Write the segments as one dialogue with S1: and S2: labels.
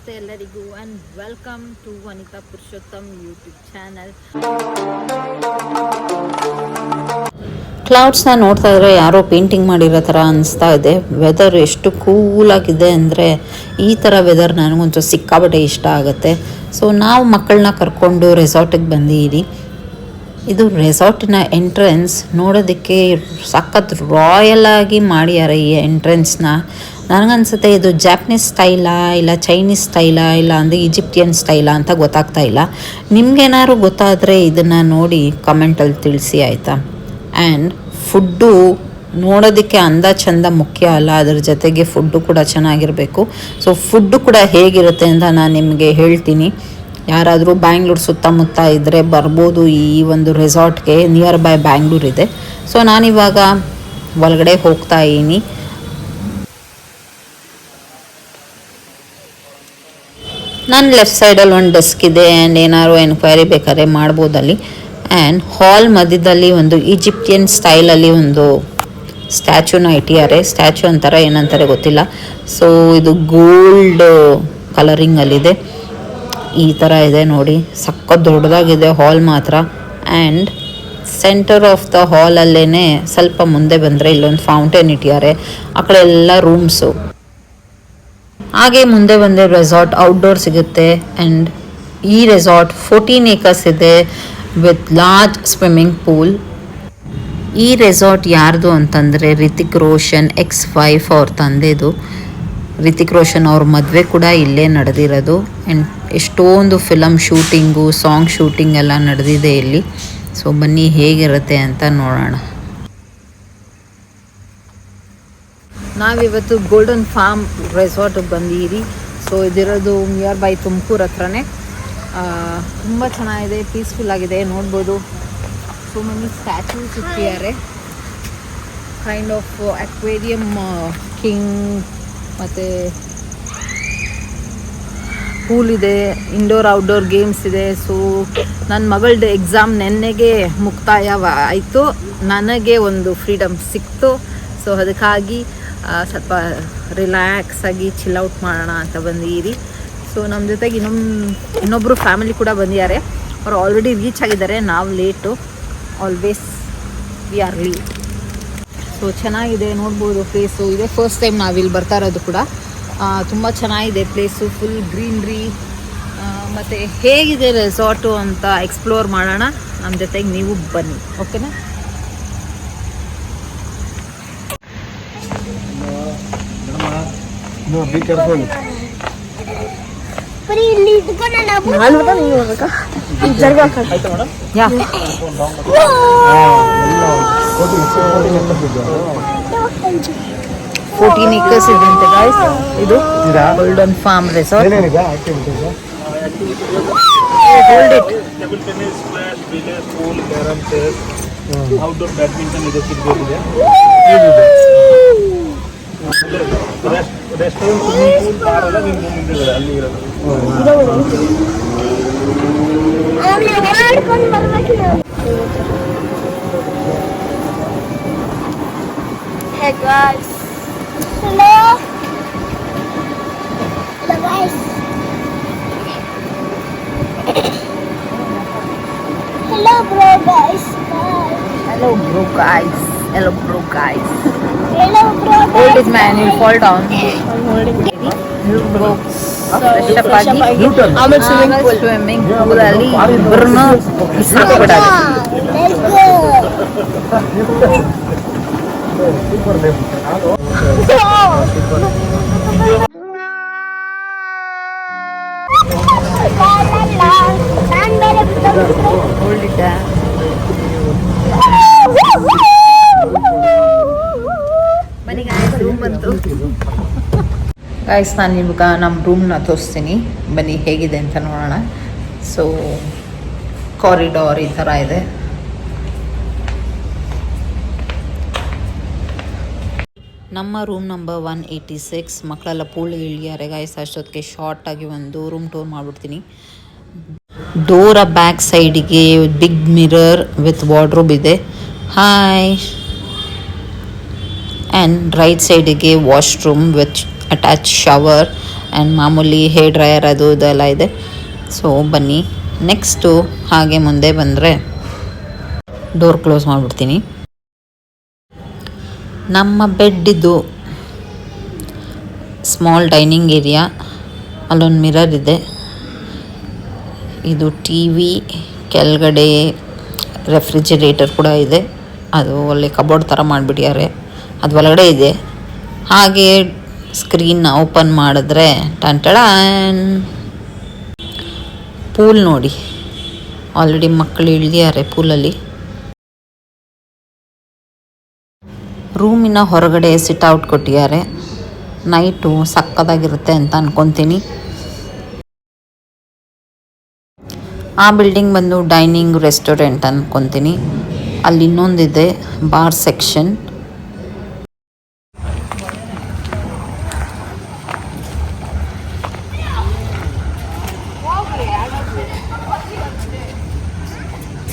S1: ನಮಸ್ತೆ ಎಲ್ಲರಿಗೂ and welcome to Vanitha Purushottam YouTube channel.
S2: ಕ್ಲೌಡ್ಸ್ನ ನೋಡ್ತಾ ಇದ್ರೆ ಯಾರೋ ಪೇಂಟಿಂಗ್ ಮಾಡಿರೋ ಥರ ಅನಿಸ್ತಾ ಇದೆ. ವೆದರ್ ಎಷ್ಟು ಕೂಲಾಗಿದೆ ಅಂದರೆ ಈ ಥರ ವೆದರ್ ನನಗಂತೂ ಸಿಕ್ಕಾಬಟ್ಟೆ ಇಷ್ಟ ಆಗುತ್ತೆ. ಸೊ ನಾವು ಮಕ್ಕಳನ್ನ ಕರ್ಕೊಂಡು ರೆಸಾರ್ಟಿಗೆ ಬಂದಿದ್ದೀವಿ. ಇದು ರೆಸಾರ್ಟಿನ ಎಂಟ್ರೆನ್ಸ್ ನೋಡೋದಕ್ಕೆ ಸಖತ್ ರಾಯಲ್ ಆಗಿ ಮಾಡ್ಯಾರ ಈ ಎಂಟ್ರೆನ್ಸ್ನ. ನನಗನ್ಸುತ್ತೆ ಇದು ಜಾಪನೀಸ್ ಸ್ಟೈಲಾ ಇಲ್ಲ ಚೈನೀಸ್ ಸ್ಟೈಲಾ ಇಲ್ಲ ಅಂದರೆ ಈಜಿಪ್ಟಿಯನ್ ಸ್ಟೈಲಾ ಅಂತ ಗೊತ್ತಾಗ್ತಾ ಇಲ್ಲ. ನಿಮ್ಗೇನಾದ್ರು ಗೊತ್ತಾದರೆ ಇದನ್ನು ನೋಡಿ ಕಮೆಂಟಲ್ಲಿ ತಿಳಿಸಿ ಆಯಿತಾ. ಆ್ಯಂಡ್ ಫುಡ್ಡು ನೋಡೋದಕ್ಕೆ ಅಂದ ಚಂದ ಮುಖ್ಯ ಅಲ್ಲ, ಅದ್ರ ಜೊತೆಗೆ ಫುಡ್ಡು ಕೂಡ ಚೆನ್ನಾಗಿರಬೇಕು. ಸೊ ಫುಡ್ಡು ಕೂಡ ಹೇಗಿರುತ್ತೆ ಅಂತ ನಾನು ನಿಮಗೆ ಹೇಳ್ತೀನಿ. ಯಾರಾದರೂ ಬ್ಯಾಂಗ್ಳೂರು ಸುತ್ತಮುತ್ತ ಇದ್ದರೆ ಬರ್ಬೋದು ಈ ಒಂದು ರೆಸಾರ್ಟ್ಗೆ. ನಿಯರ್ ಬೈ ಬ್ಯಾಂಗ್ಳೂರ್ ಇದೆ. ಸೊ ನಾನಿವಾಗ ಒಳಗಡೆ ಹೋಗ್ತಾ ಇದ್ದೀನಿ. ನನ್ನ ಲೆಫ್ಟ್ ಸೈಡಲ್ಲಿ ಒಂದು ಡೆಸ್ಕ್ ಇದೆ ಆ್ಯಂಡ್ ಏನಾದ್ರು ಎನ್ಕ್ವೈರಿ ಬೇಕಾದ್ರೆ ಮಾಡ್ಬೋದಲ್ಲಿ. ಆ್ಯಂಡ್ ಹಾಲ್ ಮಧ್ಯದಲ್ಲಿ ಒಂದು ಈಜಿಪ್ಟಿಯನ್ ಸ್ಟೈಲಲ್ಲಿ ಒಂದು ಸ್ಟ್ಯಾಚ್ಯೂನ ಇಟ್ಟಿದ್ದಾರೆ. ಸ್ಟ್ಯಾಚ್ಯೂ ಅಂತಾರೆ ಏನಂತಾರೆ ಗೊತ್ತಿಲ್ಲ. ಸೊ ಇದು ಗೋಲ್ಡ್ ಕಲರಿಂಗಲ್ಲಿದೆ. ಈ ಥರ ಇದೆ ನೋಡಿ, ಸಖತ್ ದೊಡ್ಡದಾಗಿದೆ ಹಾಲ್ ಮಾತ್ರ. ಆ್ಯಂಡ್ ಸೆಂಟರ್ ಆಫ್ ದ ಹಾಲಲ್ಲೇ ಸ್ವಲ್ಪ ಮುಂದೆ ಬಂದರೆ ಇಲ್ಲೊಂದು ಫೌಂಟೇನ್ ಇಟ್ಟಿದ್ದಾರೆ. ಆ ಕಡೆ ಎಲ್ಲ ರೂಮ್ಸು. ಹಾಗೆ ಮುಂದೆ ಬಂದರೆ ರೆಸಾರ್ಟ್ ಔಟ್ಡೋರ್ ಸಿಗುತ್ತೆ. ಆ್ಯಂಡ್ ಈ ರೆಸಾರ್ಟ್ 14 acres ಇದೆ ವಿತ್ ಲಾರ್ಜ್ ಸ್ವಿಮ್ಮಿಂಗ್ ಪೂಲ್. ಈ ರೆಸಾರ್ಟ್ ಯಾರ್ದು ಅಂತಂದರೆ ರಿತಿಕ್ ರೋಷನ್ X5 ಅವ್ರ ತಂದೆದು. ರಿತಿಕ್ ರೋಷನ್ ಅವ್ರ ಮದುವೆ ಕೂಡ ಇಲ್ಲೇ ನಡೆದಿರೋದು. ಆ್ಯಂಡ್ ಎಷ್ಟೊಂದು ಫಿಲಮ್ ಶೂಟಿಂಗು ಸಾಂಗ್ ಶೂಟಿಂಗ್ ಎಲ್ಲ ನಡೆದಿದೆ ಇಲ್ಲಿ. ಸೊ ಬನ್ನಿ ಹೇಗಿರುತ್ತೆ ಅಂತ ನೋಡೋಣ.
S1: ನಾವಿವತ್ತು ಗೋಲ್ಡನ್ ಫಾರ್ಮ್ ರೆಸಾರ್ಟಿಗೆ ಬಂದಿದ್ದೀವಿ. ಸೊ ಇದಿರೋದು ನಿಯರ್ ಬೈ ತುಮಕೂರು ಹತ್ರನೇ. ತುಂಬ ಚೆನ್ನಾಗಿದೆ, ಪೀಸ್ಫುಲ್ ಆಗಿದೆ. ನೋಡ್ಬೋದು ಸೊ ಮೆನಿ ಸ್ಟ್ಯಾಚ್ಯೂಸ್ ಇಟ್ಟಿದ್ದಾರೆ. ಕೈಂಡ್ ಆಫ್ ಅಕ್ವೇರಿಯಂ ಕಿಂಗ್ ಮತ್ತು ಪೂಲ್ ಇದೆ, ಇಂಡೋರ್ ಔಟ್ಡೋರ್ ಗೇಮ್ಸ್ ಇದೆ. ಸೊ ನನ್ನ ಮಗಳದ್ದು ಎಕ್ಸಾಮ್ ನೆನ್ನೆಗೆ ಮುಕ್ತಾಯ ಆಯಿತು, ನನಗೆ ಒಂದು ಫ್ರೀಡಮ್ ಸಿಕ್ತು. ಸೊ ಅದಕ್ಕಾಗಿ ಸ್ವಲ್ಪ ರಿಲ್ಯಾಕ್ಸ್ ಆಗಿ ಚಿಲ್ಔಟ್ ಮಾಡೋಣ ಅಂತ ಬಂದಿದ್ದೀರಿ. ಸೊ ನಮ್ಮ ಜೊತೆಗೆ ಇನ್ನೊಬ್ಬರು ಫ್ಯಾಮಿಲಿ ಕೂಡ ಬಂದಿದ್ದಾರೆ. ಅವ್ರು ಆಲ್ರೆಡಿ ರೀಚ್ ಆಗಿದ್ದಾರೆ. ನಾವು late, always we are late. So ಚೆನ್ನಾಗಿದೆ, ನೋಡ್ಬೋದು ಪ್ಲೇಸು. ಇದೇ ಫಸ್ಟ್ ಟೈಮ್ ನಾವಿಲ್ಲಿ ಬರ್ತಾ ಇರೋದು ಕೂಡ. ತುಂಬ ಚೆನ್ನಾಗಿದೆ ಪ್ಲೇಸು, ಫುಲ್ ಗ್ರೀನ್ರಿ. ಮತ್ತು ಹೇಗಿದೆ ರೆಸಾರ್ಟು ಅಂತ ಎಕ್ಸ್ಪ್ಲೋರ್ ಮಾಡೋಣ. ನಮ್ಮ ಜೊತೆಗೆ ನೀವು ಬನ್ನಿ, ಓಕೆನಾ? Fourteen acres ಇದೆ ಅಂತೆ ಗಾಯ್ಸ್. ಇದು golden farm resort. Hold it.
S3: Table tennis, squash, billiards, pool, carrom, chess, outdoor badminton ಇದೆ, ಕ್ರಿಕೆಟ್ ಇದೆ. ರೆಸ್ಟೋರೆಂಟ್, ಸ್ವಿಮ್ಮಿಂಗ್ ಪೂಲ್, ಬಾರ್ ಎಲ್ಲ ನಿಮ್ಮ ಮುಂದೆ ಅಲ್ಲಿ ಇರೋದು.
S4: Hey guys. Hello. Hello guys. Hello bro guys. Bye.
S1: Hello bro guys. Hello bro guys.
S4: Hello bro guys.
S1: Hold it man, you'll fall down. I'm holding it. You bro. ಆಮೇಲೆ swimming pool ಅಲ್ಲಿ ಇಬ್ಬರನ್ನು ಬಿಸಾಕ್ಬಿಡೋದು.
S4: Let's go.
S1: Hold it. ಬನ್ನಿ guys, room ಬಂತು. Guys ನಾನು ಇವಾಗ ನಮ್ಮ ರೂಮ್ನ ತೋರಿಸ್ತೀನಿ, ಬನ್ನಿ ಹೇಗಿದೆ ಅಂತ ನೋಡೋಣ. ಸೊ ಕಾರಿಡಾರ್ ಈ ಥರ ಇದೆ. ನಮ್ಮ ರೂಮ್ ನಂಬರ್ 186. ಮಕ್ಕಳೆಲ್ಲ ಪೂಲ್ಗೆ ಇಳಿಯಾರೆ ಗಾಯ್ಸ್. ಅಷ್ಟೊತ್ತಿಗೆ ಶಾರ್ಟಾಗಿ ಒಂದು ರೂಮ್ ಟೂರ್ ಮಾಡಿಬಿಡ್ತೀನಿ. ಡೋರ ಬ್ಯಾಕ್ ಸೈಡಿಗೆ ಬಿಗ್ ಮಿರರ್ ವಿತ್ ವಾರ್ಡ್ರೋಬ್ ಇದೆ. ಹಾಯ್. ಆ್ಯಂಡ್ ರೈಟ್ ಸೈಡಿಗೆ washroom with attach shower
S2: and ಮಾಮೂಲಿ ಹೇರ್ ಡ್ರೈಯರ್ ಅದು ಇದೆಲ್ಲ ಇದೆ. ಸೊ ಬನ್ನಿ ನೆಕ್ಸ್ಟು ಹಾಗೆ ಮುಂದೆ ಬಂದರೆ ಡೋರ್ ಕ್ಲೋಸ್ ಮಾಡಿಬಿಡ್ತೀನಿ. ನಮ್ಮ ಬೆಡ್ಡಿದ್ದು ಸ್ಮಾಲ್ ಡೈನಿಂಗ್ ಏರಿಯಾ, ಅಲ್ಲೊಂದು ಮಿರರ್ ಇದೆ. ಇದು ಟಿ ವಿ, ಕೆಳಗಡೆ ರೆಫ್ರಿಜಿರೇಟರ್ ಕೂಡ ಇದೆ. ಅದು ಒಳ್ಳೆ ಕಬೋರ್ಡ್ ಥರ ಮಾಡಿಬಿಟ್ಟಿದ್ದಾರೆ, ಅದು ಒಳಗಡೆ ಇದೆ. ಹಾಗೆ ಸ್ಕ್ರೀನ್ ಓಪನ್ ಮಾಡಿದ್ರೆ ಟಂಟಡಾನ್ ಪೂಲ್ ನೋಡಿ, ಆಲ್ರೆಡಿ ಮಕ್ಕಳು ಇಳಿದಿದ್ದಾರೆ ಪೂಲಲ್ಲಿ. ರೂಮಿನ ಹೊರಗಡೆ ಸಿಟ್ ಔಟ್ ಕೊಟ್ಟಿದ್ದಾರೆ. ನೈಟು ಸಕ್ಕದಾಗಿರುತ್ತೆ ಅಂತ ಅನ್ಕೊತೀನಿ. ಆ ಬಿಲ್ಡಿಂಗ್ ಬಂದು ಡೈನಿಂಗ್ ರೆಸ್ಟೋರೆಂಟ್ ಅನ್ಕೊತೀನಿ. ಅಲ್ಲಿ ಇನ್ನೊಂದಿದೆ ಬಾರ್ ಸೆಕ್ಷನ್.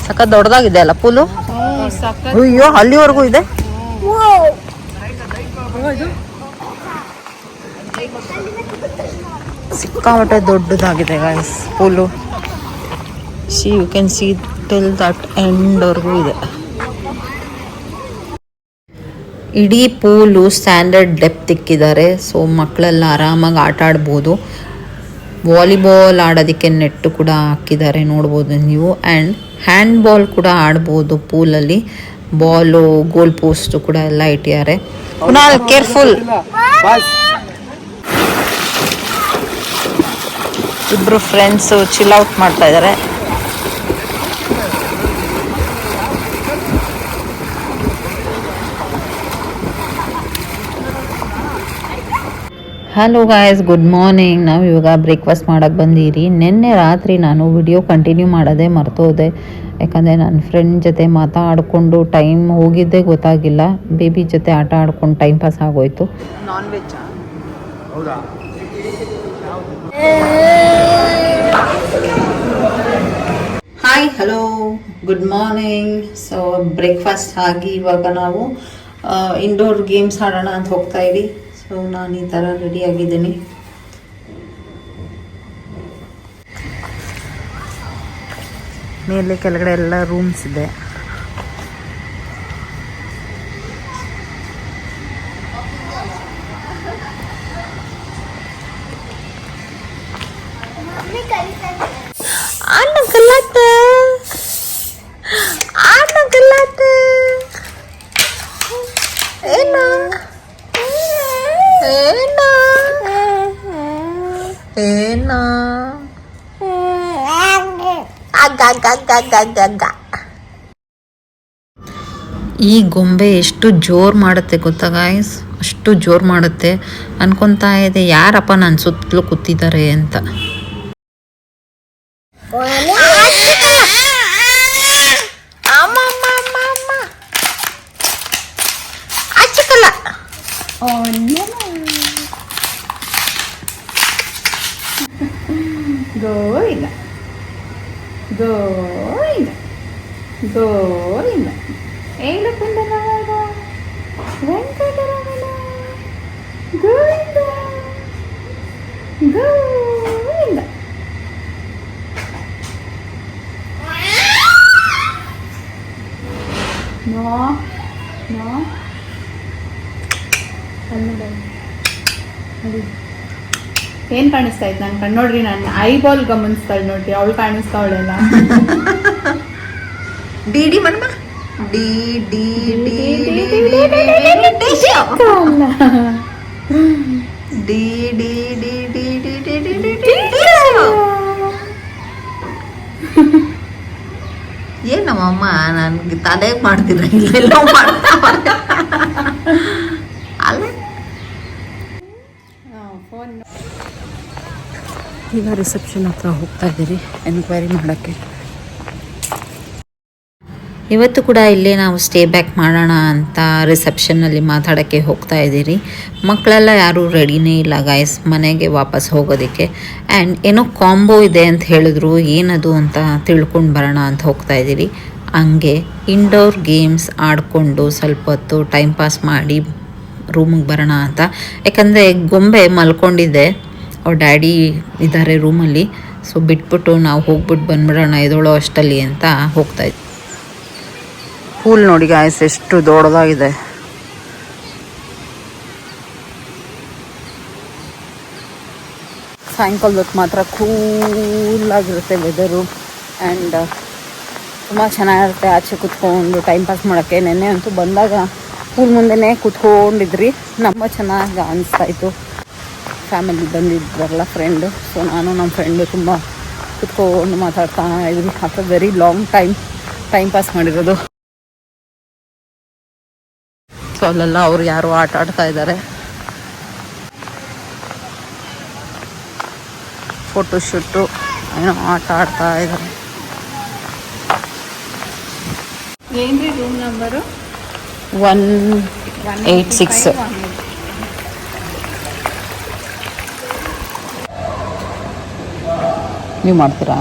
S2: ಸಕ್ಕ ದೊಡ್ಡದಾಗಿದೆ ಅಲ್ಲ ಪೂಲು. ಅಯ್ಯೋ ಅಲ್ಲಿವರೆಗೂ ಇದೆ. ಸಿಕ್ಕಾಪಟ್ಟೆ ದೊಡ್ಡದಾಗಿದೆ guys pool. You can see till that ಎಂಡ್ವರೆಗೂ ಇದೆ. ಇಡೀ ಪೂಲು ಸ್ಟ್ಯಾಂಡರ್ಡ್ ಡೆಪ್ತ್ ಇಕ್ಕಿದ್ದಾರೆ. ಸೊ ಮಕ್ಕಳೆಲ್ಲ ಆರಾಮಾಗಿ ಆಟ ಆಡ್ಬೋದು. ವಾಲಿಬಾಲ್ ಆಡೋದಕ್ಕೆ ನೆಟ್ಟು ಕೂಡ ಹಾಕಿದ್ದಾರೆ, ನೋಡ್ಬೋದು ನೀವು. ಆ್ಯಂಡ್ ಹ್ಯಾಂಡ್ ಬಾಲ್ ಕೂಡ ಆಡ್ಬೋದು ಪೂಲಲ್ಲಿ. ಬಾಲು, ಗೋಲ್ ಪೋಸ್ಟು ಕೂಡ ಎಲ್ಲ ಇಟ್ಟಿದ್ದಾರೆ. ಕುನಾಲ್ ಕೇರ್ಫುಲ್. ಇಬ್ಬರು ಫ್ರೆಂಡ್ಸು ಚಿಲ್ ಔಟ್ ಮಾಡ್ತಾ ಇದ್ದಾರೆ. Hello guys, good morning. ನಾವು ಇವಾಗ ಬ್ರೇಕ್ಫಾಸ್ಟ್ ಮಾಡೋಕ್ಕೆ ಬಂದಿರಿ. ನಿನ್ನೆ ರಾತ್ರಿ ನಾನು ವಿಡಿಯೋ ಕಂಟಿನ್ಯೂ ಮಾಡೋದೇ ಮರ್ತೋದೆ. ಯಾಕಂದರೆ ನನ್ನ ಫ್ರೆಂಡ್ ಜೊತೆ ಮಾತಾಡಿಕೊಂಡು ಟೈಮ್ ಹೋಗಿದ್ದೇ ಗೊತ್ತಾಗಿಲ್ಲ. ಬೇಬಿ ಜೊತೆ ಆಟ ಆಡ್ಕೊಂಡು ಟೈಮ್ ಪಾಸ್ ಆಗೋಯ್ತು.
S1: Non veg
S2: hi, hello, good morning. So breakfast ಆಗಿ ಇವಾಗ ನಾವು ಇಂಡೋರ್ ಗೇಮ್ಸ್ ಆಡೋಣ ಅಂತ ಹೋಗ್ತಾ ಇದ್ದೀವಿ. ಸೊ ನಾನು ಈ ಥರ ರೆಡಿ ಆಗಿದ್ದೀನಿ.
S1: ಮೇಲೆ ಕೆಳಗಡೆ ಎಲ್ಲ ರೂಮ್ಸ್ ಇದೆ.
S2: ಈ ಗೊಂಬೆ ಎಷ್ಟು ಜೋರು ಮಾಡುತ್ತೆ ಗೊತ್ತಾ ಗಾಯ್ಸ್, ಅಷ್ಟು ಜೋರು ಮಾಡುತ್ತೆ. ಅನ್ಕೊತಾ ಇದೆ ಯಾರಪ್ಪ ನನ್ನ ಸುತ್ತಲೂ ಕೂತಿದ್ದಾರೆ ಅಂತ.
S1: ಗೋವಿಂದ ಗೋವಿಂದ ಗೋವಿಂದ ಏಲಕುಂಡಲವಾಡ ವೆಂಕಟರಮಣ ಗೋವಿಂದ ಗೋವಿಂದ. ನೋ ನೋ ನೋಡಿ ಏನ್ ಕಾಣಿಸ್ತಾ ಇತ್ತು ನನ್ನ ಕಣ್ಣು ನೋಡ್ರಿ. ನಾನು ಐಬಾಲ್ ಗಮನಿಸ್ತಾಳೆ ನೋಡ್ರಿ, ಅವಳು ಕಾಣಿಸ್ತಾವಳೆಲ್ಲ.
S2: ಡಿ ಡಿ ಮನ್ಮ ಡಿ ಡಿ ಡಿ ಡಿ ಏನಮ್ಮ ನನ್ಗೆ ತಲೆಗೆ ಮಾಡ್ತಿಲ್ಲ, ಇಲ್ಲೆಲ್ಲ ಅಲ್ಲ.
S1: ಈಗ ರಿಸೆಪ್ಷನ್ ಹತ್ರ ಹೋಗ್ತಾ ಇದ್ದೀರಿ ಎನ್ಕ್ವೈರಿ ಮಾಡೋಕ್ಕೆ.
S2: ಇವತ್ತು ಕೂಡ ಇಲ್ಲೇ ನಾವು ಸ್ಟೇ ಬ್ಯಾಕ್ ಮಾಡೋಣ ಅಂತ ರಿಸೆಪ್ಷನ್ನಲ್ಲಿ ಮಾತಾಡೋಕ್ಕೆ ಹೋಗ್ತಾ ಇದ್ದೀರಿ. ಮಕ್ಕಳೆಲ್ಲ ಯಾರೂ ರೆಡಿನೇ ಇಲ್ಲ ಗಾಯ್ಸ್ ಮನೆಗೆ ವಾಪಸ್ ಹೋಗೋದಕ್ಕೆ. ಆ್ಯಂಡ್ ಏನೋ ಕಾಂಬೋ ಇದೆ ಅಂತ ಹೇಳಿದ್ರು, ಏನದು ಅಂತ ತಿಳ್ಕೊಂಡು ಬರೋಣ ಅಂತ ಹೋಗ್ತಾ ಇದ್ದೀರಿ. ಹಂಗೆ ಇಂಡೋರ್ ಗೇಮ್ಸ್ ಆಡಿಕೊಂಡು ಸ್ವಲ್ಪ ಹೊತ್ತು ಟೈಮ್ ಪಾಸ್ ಮಾಡಿ ರೂಮಿಗೆ ಬರೋಣ ಅಂತ. ಯಾಕಂದರೆ ಗೊಂಬೆ ಮಲ್ಕೊಂಡಿದ್ದೆ, ಅವ್ರ ಡ್ಯಾಡಿ ಇದ್ದಾರೆ ರೂಮಲ್ಲಿ. ಸೊ ಬಿಟ್ಬಿಟ್ಟು ನಾವು ಹೋಗ್ಬಿಟ್ಟು ಬಂದ್ಬಿಡೋಣ ಎದೊಳೋ ಅಷ್ಟಲ್ಲಿ ಅಂತ ಹೋಗ್ತಾಯಿದ್ವಿ. ಪೂಲ್ ನೋಡಿ ಗಾಯ್ಸ್ ಎಷ್ಟು ದೊಡ್ಡದಾಗಿದೆ. ಸಾಯಂಕಾಲದೊತ್ತು ಮಾತ್ರ ಕೂಲಾಗಿರುತ್ತೆ ವೆದರು ಆ್ಯಂಡ್ ತುಂಬ ಚೆನ್ನಾಗಿರುತ್ತೆ ಆಚೆ ಕೂತ್ಕೊಂಡು ಟೈಮ್ ಪಾಸ್ ಮಾಡೋಕ್ಕೆ. ನೆನ್ನೆ ಅಂತೂ ಬಂದಾಗ ಪೂಲ್ ಮುಂದೆನೇ ಕೂತ್ಕೊಂಡಿದ್ರಿ, ನಮ್ಮ ಚೆನ್ನಾಗಿ ಅನಿಸ್ತಾಯಿತ್ತು. ಫ್ಯಾಮಿಲಿ ಬಂದಿದ್ರಲ್ಲ ಫ್ರೆಂಡು, ಸೊ ನಾನು ನಮ್ಮ ಫ್ರೆಂಡು ತುಂಬ ಕೂತ್ಕೊಂಡು ಮಾತಾಡ್ತಾ ಇದ್ವಿ. After very long time pass ಮಾಡಿರೋದು. ಸೊ ಅಲ್ಲೆಲ್ಲ ಅವ್ರು ಯಾರು ಆಟ ಆಡ್ತಾ ಇದ್ದಾರೆ, ಫೋಟೋಶೂಟು ಏನೋ ಆಟ ಆಡ್ತಾ ಇದ್ದಾರೆ.
S1: ಏನ್ರಿ ರೂಮ್ ನಂಬರು?
S2: 186. ನೀವು ಮಾಡ್ತೀರಾ?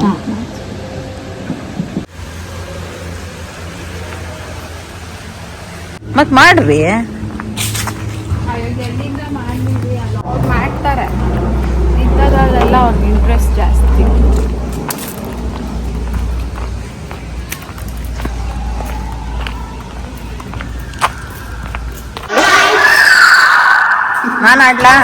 S2: ಮತ್ತೆ ಮಾಡ್ರಿ.
S1: ಎಲ್ಲಿಂದ ಮಾಡಿದ್ವಿ ಅಲ್ಲ, ಅವ್ರು ಮಾಡ್ತಾರೆ. ಇಂಥದ್ರಲ್ಲೆಲ್ಲ ಅವ್ರಿಗೆ ಇಂಟ್ರೆಸ್ಟ್ ಜಾಸ್ತಿ.
S2: ನಾನು ಆಡ್ಲಾ?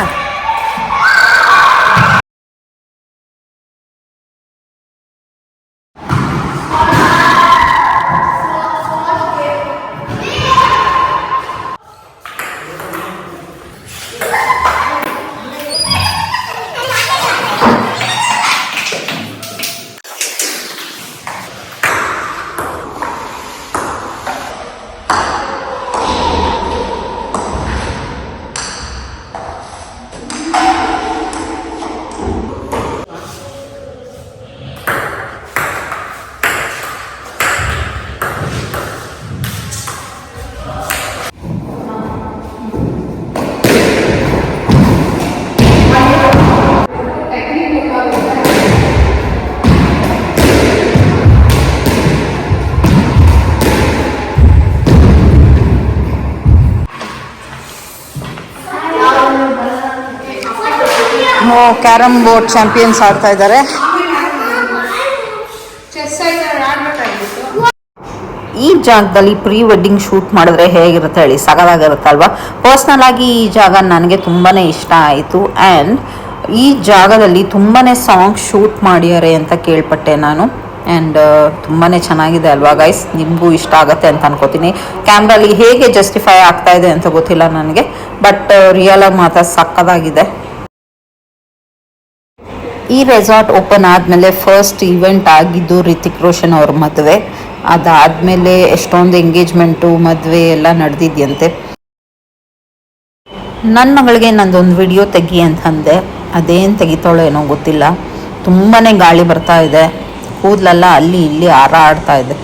S2: ಕ್ಯಾರಮ್ ಬೋರ್ಡ್ ಚಾಂಪಿಯನ್ಸ್ ಆಡ್ತಾ ಇದ್ದಾರೆ. ಈ ಜಾಗದಲ್ಲಿ ಪ್ರೀ ವೆಡ್ಡಿಂಗ್ ಶೂಟ್ ಮಾಡಿದ್ರೆ ಹೇಗಿರುತ್ತೆ ಹೇಳಿ, ಸಗದಾಗಿರುತ್ತಲ್ವಾ? ಪರ್ಸ್ನಲ್ ಆಗಿ ಈ ಜಾಗ ನನಗೆ ತುಂಬಾ ಇಷ್ಟ ಆಯಿತು. ಆ್ಯಂಡ್ ಈ ಜಾಗದಲ್ಲಿ ತುಂಬಾ ಸಾಂಗ್ ಶೂಟ್ ಮಾಡ್ಯಾರೆ ಅಂತ ಕೇಳ್ಪಟ್ಟೆ ನಾನು. ಆ್ಯಂಡ್ ತುಂಬಾ ಚೆನ್ನಾಗಿದೆ ಅಲ್ವಾ ಗೈಸ್? ನಿಮಗೂ ಇಷ್ಟ ಆಗುತ್ತೆ ಅಂತ ಅನ್ಕೋತೀನಿ. ಕ್ಯಾಮ್ರಲ್ಲಿ ಹೇಗೆ ಜಸ್ಟಿಫೈ ಆಗ್ತಾ ಇದೆ ಅಂತ ಗೊತ್ತಿಲ್ಲ ನನಗೆ, ಬಟ್ ರಿಯಲಾಗಿ ಮಾತ್ರ ಸಕ್ಕದಾಗಿದೆ. ಈ ರೆಸಾರ್ಟ್ ಓಪನ್ ಆದಮೇಲೆ ಫಸ್ಟ್ ಈವೆಂಟ್ ಆಗಿದ್ದು ರಿತಿಕ್ ರೋಷನ್ ಅವ್ರ ಮದುವೆ. ಅದಾದಮೇಲೆ ಎಷ್ಟೊಂದು ಎಂಗೇಜ್ಮೆಂಟು, ಮದುವೆ ಎಲ್ಲ ನಡೆದಿದ್ಯಂತೆ. ನನ್ನ ಮಗಳಿಗೆ ನಂದೊಂದು ವಿಡಿಯೋ ತೆಗಿ ಅಂತಂದೆ, ಅದೇನು ತೆಗಿತಾಳೋ ಏನೋ ಗೊತ್ತಿಲ್ಲ. ತುಂಬಾ ಗಾಳಿ ಬರ್ತಾ ಇದೆ, ಕೂದಲೆಲ್ಲ ಅಲ್ಲಿ ಇಲ್ಲಿ ಹಾರಾಡ್ತಾ ಇದೆ.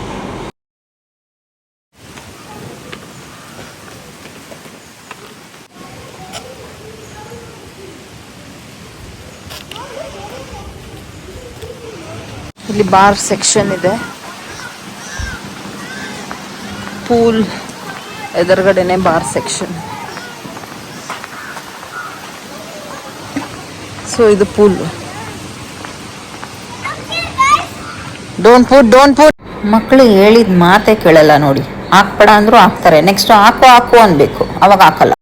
S2: ಇಲ್ಲಿ ಬಾರ್ ಸೆಕ್ಷನ್ ಇದೆ, ಪೂಲ್ ಎದುರುಗಡೆನೆ ಬಾರ್ ಸೆಕ್ಷನ್. ಸೊ ಇದು ಪೂಲ್. ಡೋಂಟ್ ಪುಟ್. ಮಕ್ಕಳು ಹೇಳಿದ ಮಾತೇ ಕೇಳಲ್ಲ ನೋಡಿ. ಹಾಕ್ಬೇಡ ಅಂದ್ರು ಹಾಕ್ತಾರೆ, ನೆಕ್ಸ್ಟ್ ಹಾಕು ಅನ್ಬೇಕು, ಅವಾಗ ಹಾಕಲ್ಲ.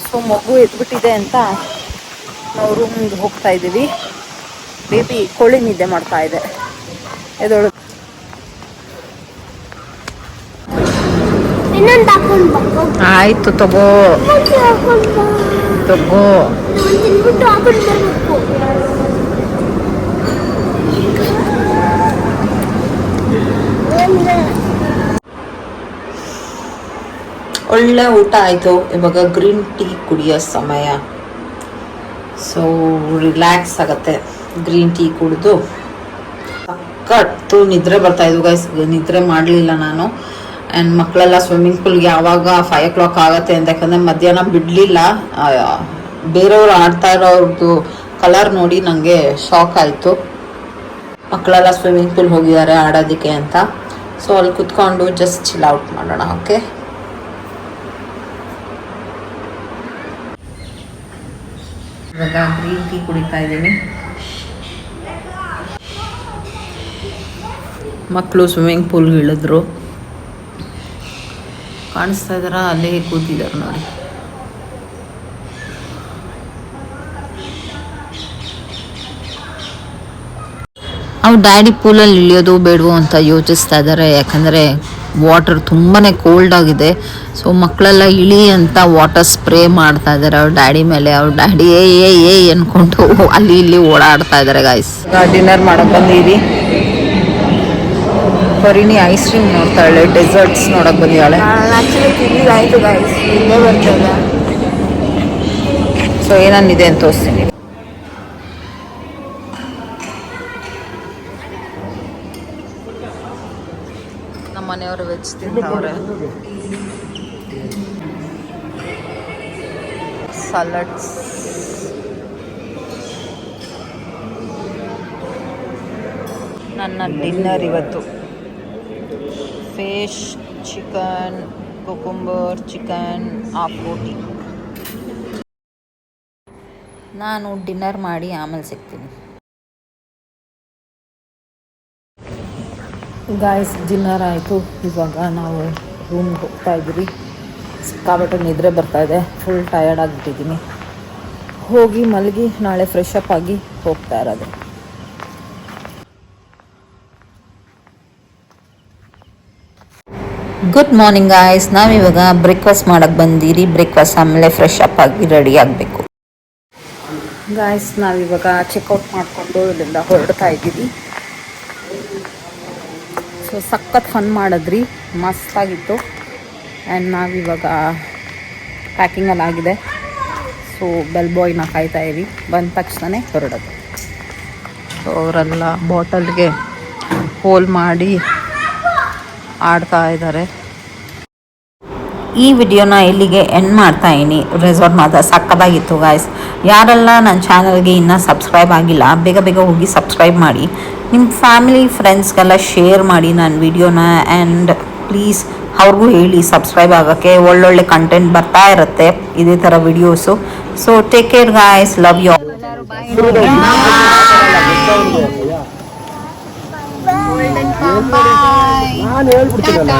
S2: ಸೊ ಮಗು ಎದ್ಬಿಟ್ಟಿದೆ ಅಂತ ನಾವು ರೂಮ್ಗೆ ಹೋಗ್ತಾ ಇದ್ದೀವಿ. ಬೇಬಿ ಕೋಳಿ ನಿದ್ದೆ ಮಾಡ್ತಾ ಇದೆ, ಎದೊಳು. ಆಯ್ತು ತಗೋ. ಒಳ್ಳೆ ಊಟ ಆಯಿತು. ಇವಾಗ ಗ್ರೀನ್ ಟೀ ಕುಡಿಯೋ ಸಮಯ. ಸೊ ರಿಲ್ಯಾಕ್ಸ್ ಆಗುತ್ತೆ ಗ್ರೀನ್ ಟೀ ಕುಡಿದು. ಸಕ್ಕತ್ತು ನಿದ್ರೆ ಬರ್ತಾಯಿದ್ವು ಗೈಸ್, ನಿದ್ರೆ ಮಾಡಲಿಲ್ಲ ನಾನು. ಆ್ಯಂಡ್ ಮಕ್ಕಳೆಲ್ಲ ಸ್ವಿಮ್ಮಿಂಗ್ ಪೂಲ್ಗೆ ಯಾವಾಗ 5 o'clock ಆಗುತ್ತೆ ಅಂತ, ಯಾಕಂದರೆ ಮಧ್ಯಾಹ್ನ ಬಿಡಲಿಲ್ಲ. ಬೇರೆಯವರು ಆಡ್ತಾ ಇರೋರ್ದು ಕಲರ್ ನೋಡಿ ನನಗೆ ಶಾಕ್ ಆಯಿತು. ಮಕ್ಕಳೆಲ್ಲ ಸ್ವಿಮ್ಮಿಂಗ್ ಪೂಲ್ ಹೋಗಿದ್ದಾರೆ ಆಡೋದಕ್ಕೆ ಅಂತ. ಸೊ ಅಲ್ಲಿ ಕುತ್ಕೊಂಡು ಜಸ್ಟ್ ಚಿಲ್ ಔಟ್ ಮಾಡೋಣ. ಓಕೆ, ಇವಾಗ ಗ್ರೀನ್ ಟೀ ಕುಡಿತಾ ಇದ್ದೀನಿ. ಮಕ್ಕಳು ಸ್ವಿಮ್ಮಿಂಗ್ ಪೂಲ್ಗೆ ಇಳಿದ್ರು. ಕಾಣಿಸ್ತಾ ಇದ್ದಾರ? ಅಲ್ಲೇ ಕೂತಿದ್ದಾರೆ ನೋಡಿ. ಅವ್ರು ಡ್ಯಾಡಿ ಪೂಲಲ್ಲಿ ಇಳಿಯೋದು ಬೇಡವೋ ಅಂತ ಯೋಚಿಸ್ತಾ ಇದ್ದಾರೆ. ಯಾಕಂದರೆ ವಾಟರ್ ತುಂಬಾ ಕೋಲ್ಡ್ ಆಗಿದೆ. ಸೊ ಮಕ್ಕಳೆಲ್ಲ ಇಳಿ ಅಂತ ವಾಟರ್ ಸ್ಪ್ರೇ ಮಾಡ್ತಾ ಇದ್ದಾರೆ ಅವ್ರ ಡ್ಯಾಡಿ ಮೇಲೆ. ಅವ್ರ ಡ್ಯಾಡಿ ಏ ಅನ್ಕೊಂಡು ಅಲ್ಲಿ ಇಲ್ಲಿ ಓಡಾಡ್ತಾ ಇದ್ದಾರೆ ಗಾಯ್ಸ್. ಡಿನ್ನರ್ ಮಾಡಕ್ಕೆ ಬಂದೀವಿ. ಪರಿಣಿ ಐಸ್ ಕ್ರೀಮ್ ನೋಡ್ತಾಳೆ, ಡೆಸರ್ಟ್ಸ್ ನೋಡಕ್ಕೆ ಬಂದಿದ್ದಾಳೆ.
S1: ಆಯ್ತು ಗಾಯ್ಸ್, ಇಲ್ಲೇ ಬರ್ತದೆ.
S2: ಸೊ ಏನನ್ನಿದೆ ಅಂತ ತೋರಿಸ್ತೀನಿ. ನಮ್ಮ ಮನೆಯವರು ವೆಜ್ ತಿಂತವ್ರೆ. ಸಲಾಡ್ಸ್, ನನ್ನ ಡಿನ್ನರ್ ಇವತ್ತು fish, chicken, cucumber chicken, half ರೋಟಿ. ನಾನು ಡಿನ್ನರ್ ಮಾಡಿ ಆಮೇಲೆ ಸಿಗ್ತೀನಿ. ಗಾಯ್ಸ್, ಡಿನ್ನರ್ ಆಯಿತು. ಇವಾಗ ನಾವು ರೂಮ್ಗೆ ಹೋಗ್ತಾ ಇದ್ದೀವಿ. ಸಿಕ್ಕಾಬಟ್ಟೆ ನಿದ್ರೆ ಬರ್ತಾಯಿದೆ. ಫುಲ್ ಟಯರ್ಡ್ ಆಗಿಬಿಟ್ಟಿದ್ದೀನಿ. ಹೋಗಿ ಮಲಗಿ ನಾಳೆ ಫ್ರೆಶ್ ಅಪ್ ಆಗಿ ಹೋಗ್ತಾ ಇರೋದು. Good morning guys. ನಾವಿವಾಗ ಬ್ರೇಕ್ಫಾಸ್ಟ್ ಮಾಡೋಕ್ಕೆ ಬಂದಿರಿ. ಬ್ರೇಕ್ಫಾಸ್ಟ್ ಆಮೇಲೆ ಫ್ರೆಶ್ ಅಪ್ ಆಗಿ ರೆಡಿ ಆಗಬೇಕು. ಗಾಯ್ಸ್, ನಾವಿವಾಗ ಚೆಕ್ಔಟ್ ಮಾಡಿಕೊಂಡು ಇಲ್ಲಿಂದ ಹೊರಡ್ತಾ ಇದ್ದೀವಿ. ಸೊ ಸಖತ್ ಫನ್ ಮಾಡಿದ್ರಿ, ಮಸ್ತಾಗಿತ್ತು. ಆ್ಯಂಡ್ ನಾವಿವಾಗ ಪ್ಯಾಕಿಂಗಲ್ಲಿ ಆಗಿದೆ. ಸೊ ಬೆಲ್ ಬಾಯ್ನ ಕಾಯ್ತಾ ಇದ್ದೀವಿ. ಬಂದ ತಕ್ಷಣ ಹೊರಡೋದು. ಸೊ ಅವರೆಲ್ಲ ಬಾಟಲ್ಗೆ ಹೋಲ್ ಮಾಡಿ ಆಡ್ತಾ ಇದ್ದಾರೆ. ಈ ವಿಡಿಯೋನ ಇಲ್ಲಿಗೆ ಎಂಡ್ ಮಾಡ್ತಾ ಇದ್ದೀನಿ. ರೆಸಾರ್ಟ್ ಮಾತ್ರ ಸಕ್ಕತ್ತಾಗಿತ್ತು ಗಾಯ್ಸ್. ಯಾರೆಲ್ಲ ನನ್ನ ಚಾನಲ್ಗೆ ಇನ್ನೂ ಸಬ್ಸ್ಕ್ರೈಬ್ ಆಗಿಲ್ಲ, ಬೇಗ ಬೇಗ ಹೋಗಿ ಸಬ್ಸ್ಕ್ರೈಬ್ ಮಾಡಿ. ನಿಮ್ಮ ಫ್ಯಾಮಿಲಿ ಫ್ರೆಂಡ್ಸ್ಗೆಲ್ಲ ಶೇರ್ ಮಾಡಿ ನನ್ನ ವಿಡಿಯೋನ. ಆ್ಯಂಡ್ ಪ್ಲೀಸ್ ಅವ್ರಿಗೂ ಹೇಳಿ ಸಬ್ಸ್ಕ್ರೈಬ್ ಆಗೋಕ್ಕೆ. ಒಳ್ಳೊಳ್ಳೆ ಕಂಟೆಂಟ್ ಬರ್ತಾ ಇರುತ್ತೆ ಇದೇ ಥರ videos. So take care guys, love you.
S3: ನಾನು ಹೇಳ್ಬಿಡ್ತೀನಲ್ಲ.